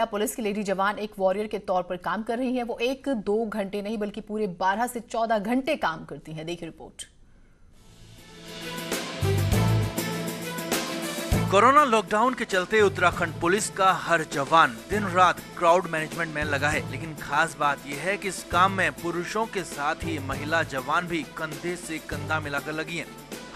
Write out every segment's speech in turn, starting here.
Police की lady जवान एक वॉरियर के तौर पर काम कर रही हैं। वो 1-2 घंटे नहीं बल्कि पूरे 12 से 14 घंटे काम करती हैं। देखिए रिपोर्ट। कोरोना लॉकडाउन के चलते उत्तराखंड पुलिस का हर जवान दिन रात क्राउड मैनेजमेंट में लगा है, लेकिन खास बात यह है कि इस काम में पुरुषों के साथ ही महिला जवान भी कंधे से कंधा मिलाकर लगी हैं।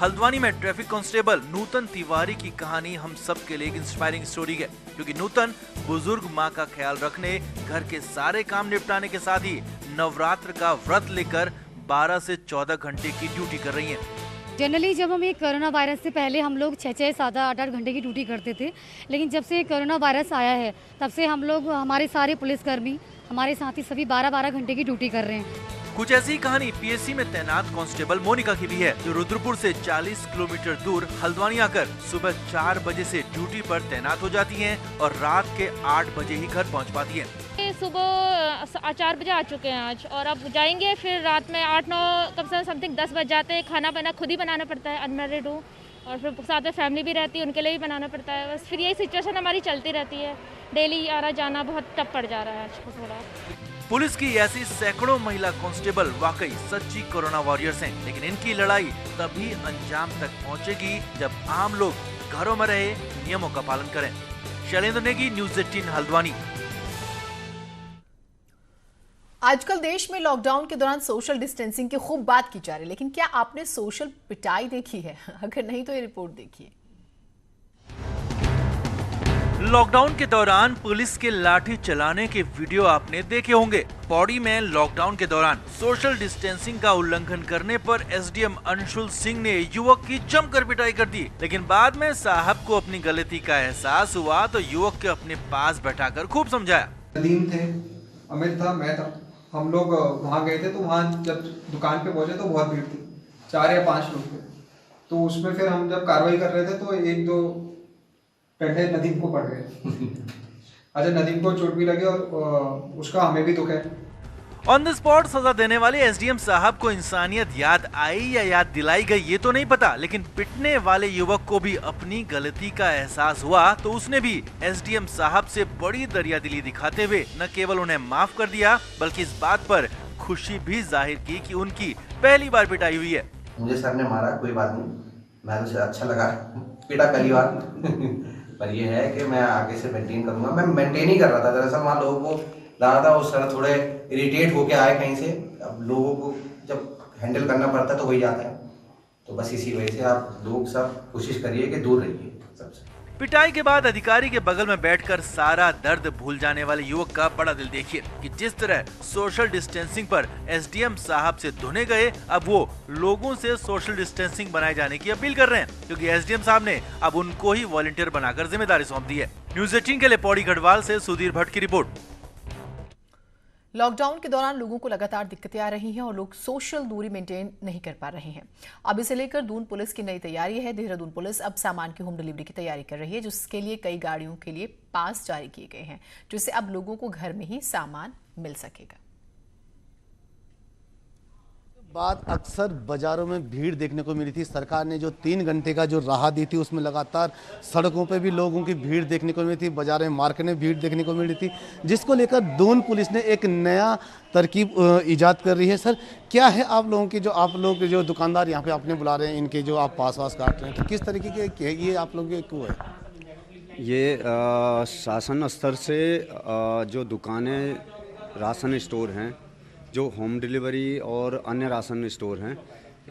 हल्द्वानी में ट्रैफिक कांस्टेबल नूतन तिवारी की कहानी हम सब के लिए एक इंस्पायरिंग स्टोरी है, क्योंकि नूतन बुजुर्ग मां का ख्याल रखने, घर के सारे काम निपटाने के साथ ही नवरात्र का व्रत लेकर 12 से 14 घंटे की ड्यूटी कर रही हैं। जनरली जब हम एक कोरोना वायरस से पहले हम लोग 6-6, 7-8 घंटे की ड्यूटी करते थे, लेकिन जब से कोरोना वायरस आया है तब से हम लोग, हमारे सारे पुलिसकर्मी, हमारे साथी सभी 12-12 घंटे की ड्यूटी कर रहे हैं। कुछ ऐसी कहानी पीएससी में तैनात कांस्टेबल मोनिका की भी है, जो रुद्रपुर से 40 किलोमीटर दूर हल्द्वानी आकर सुबह 4 बजे से ड्यूटी पर तैनात हो जाती हैं और रात के 8 बजे ही घर पहुंच पाती हैं। सुबह 4 बजे आ चुके हैं आज, और अब जाएंगे फिर रात में 8-9 कम से कम समथिंग 10 बज जाते हैं। खाना बना खुद ही बनाना पड़ता है, अनमैरिड हूँ, और फिर साथ में फैमिली भी रहती है, उनके लिए भी बनाना पड़ता है। बस फिर यही सिचुएशन हमारी चलती रहती है, डेली आना जाना बहुत टफ पड़ जा रहा है आज थोड़ा। पुलिस की ऐसी सैकड़ों महिला कांस्टेबल वाकई सच्ची कोरोना वॉरियर्स हैं, लेकिन इनकी लड़ाई तभी अंजाम तक पहुंचेगी जब आम लोग घरों में रहे, नियमों का पालन करें। शैलेंद्र नेगी, न्यूज़ 18 हल्द्वानी। आजकल देश में लॉकडाउन के दौरान सोशल डिस्टेंसिंग की खूब बात की जा रही है, लेकिन क्या आपने सोशल पिटाई देखी है? अगर नहीं तो ये रिपोर्ट देखिए। लॉकडाउन के दौरान पुलिस के लाठी चलाने के वीडियो आपने देखे होंगे। पौड़ी में लॉकडाउन के दौरान सोशल डिस्टेंसिंग का उल्लंघन करने पर एसडीएम अंशुल सिंह ने युवक की जमकर पिटाई कर दी, लेकिन बाद में साहब को अपनी गलती का एहसास हुआ तो युवक के अपने पास बैठाकर खूब समझाया। नदीम थे, अमित था, मैं था, हम लोग वहाँ गए थे। तो वहाँ जब दुकान पे पहुंचे तो बहुत भीड़ थी, 4 या 5 लोग थे। तो उसमें फिर हम जब कार्रवाई कर रहे थे तो 1-2 डंडे नदीम को पड़ गए। अच्छा, नदीम को चोट भी लगी और उसका हमें भी दुख है। ऑन द स्पॉट सजा देने वाले एसडीएम साहब को इंसानियत याद आई या याद दिलाई गई ये तो नहीं पता, लेकिन पिटने वाले युवक को भी अपनी गलती का एहसास हुआ तो उसने भी एसडीएम साहब से बड़ी दरियादिली दिखाते हुए न केवल उन्हें माफ कर दिया, बल्कि इस बात पर खुशी भी जाहिर की कि उनकी पहली बार पिटाई हुई है। मुझे सर ने मारा, कोई बात नहीं, मैं तो अच्छा लगा, पिटा पहली बार। पर ये है कि मैं आगे से मेंटेन करूंगा। मैं मेंटेन ही कर रहा था, दरअसल वहाँ लोगों को लगा था उस तरह थोड़े इरिटेट होके आए कहीं से। अब लोगों को जब हैंडल करना पड़ता है तो वही जाता है, तो बस इसी वजह से आप लोग सब कोशिश करिए कि दूर रहिए सबसे। पिटाई के बाद अधिकारी के बगल में बैठकर सारा दर्द भूल जाने वाले युवक का बड़ा दिल देखिए कि जिस तरह सोशल डिस्टेंसिंग पर एसडीएम साहब से धुने गए, अब वो लोगों से सोशल डिस्टेंसिंग बनाए जाने की अपील कर रहे हैं, क्योंकि एसडीएम साहब ने अब उनको ही वॉलंटियर बनाकर जिम्मेदारी सौंप दी है। न्यूज़ 18 के लिए पौड़ी गढ़वाल से सुधीर भट्ट की रिपोर्ट। लॉकडाउन के दौरान लोगों को लगातार दिक्कतें आ रही हैं और लोग सोशल दूरी मेंटेन नहीं कर पा रहे हैं। अब इसे लेकर दून पुलिस की नई तैयारी है। देहरादून पुलिस अब सामान की होम डिलीवरी की तैयारी कर रही है, जिसके लिए कई गाड़ियों के लिए पास जारी किए गए हैं, जिससे अब लोगों को घर में ही सामान मिल सकेगा। बात अक्सर बाजारों में भीड़ देखने को मिली थी। सरकार ने जो 3 घंटे का जो राहत दी थी उसमें लगातार सड़कों पे भी लोगों की भीड़ देखने को मिली थी, बाजार में मार्केट में भीड़ देखने को मिली थी, जिसको लेकर दून पुलिस ने एक नया तरकीब ईजाद कर रही है। सर, क्या है आप लोगों की, जो आप लोग जो दुकानदार यहाँ पे आपने बुला रहे हैं, इनके जो आप पास काट रहे हैं, तो किस तरीके के ये आप लोगों के वो है? ये शासन स्तर से जो दुकानें, राशन स्टोर हैं, जो होम डिलीवरी और अन्य राशन स्टोर हैं,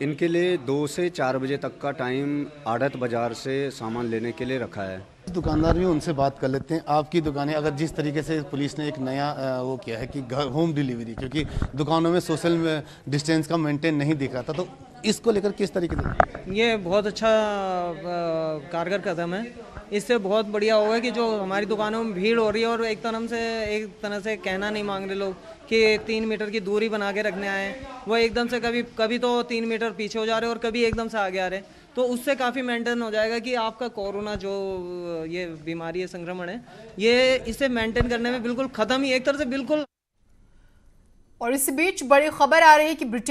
इनके लिए 2 से 4 बजे तक का टाइम आड़त बाज़ार से सामान लेने के लिए रखा है। दुकानदार भी उनसे बात कर लेते हैं। आपकी दुकानें, अगर जिस तरीके से पुलिस ने एक नया वो किया है कि घर होम डिलीवरी, क्योंकि दुकानों में सोशल डिस्टेंस का मेंटेन नहीं दिख रहा था, तो इसको लेकर किस तरीके से? ये बहुत अच्छा कारगर कदम है। इससे बहुत बढ़िया होगा कि जो हमारी दुकानों में भीड़ हो रही है और एक तरह से कहना नहीं मांग रहे लोग कि 3 मीटर की दूरी बना के रखने आए, वो एकदम से कभी तो 3 मीटर पीछे हो जा रहे और कभी एकदम से आगे आ रहे, तो उससे काफ़ी मेंटेन हो जाएगा कि आपका कोरोना जो ये बीमारी है, संक्रमण है, ये इसे मेंटेन करने में बिल्कुल ख़त्म ही एक तरह से बिल्कुल। और इस बीच बड़ी खबर आ रही है कि ब्रिटेन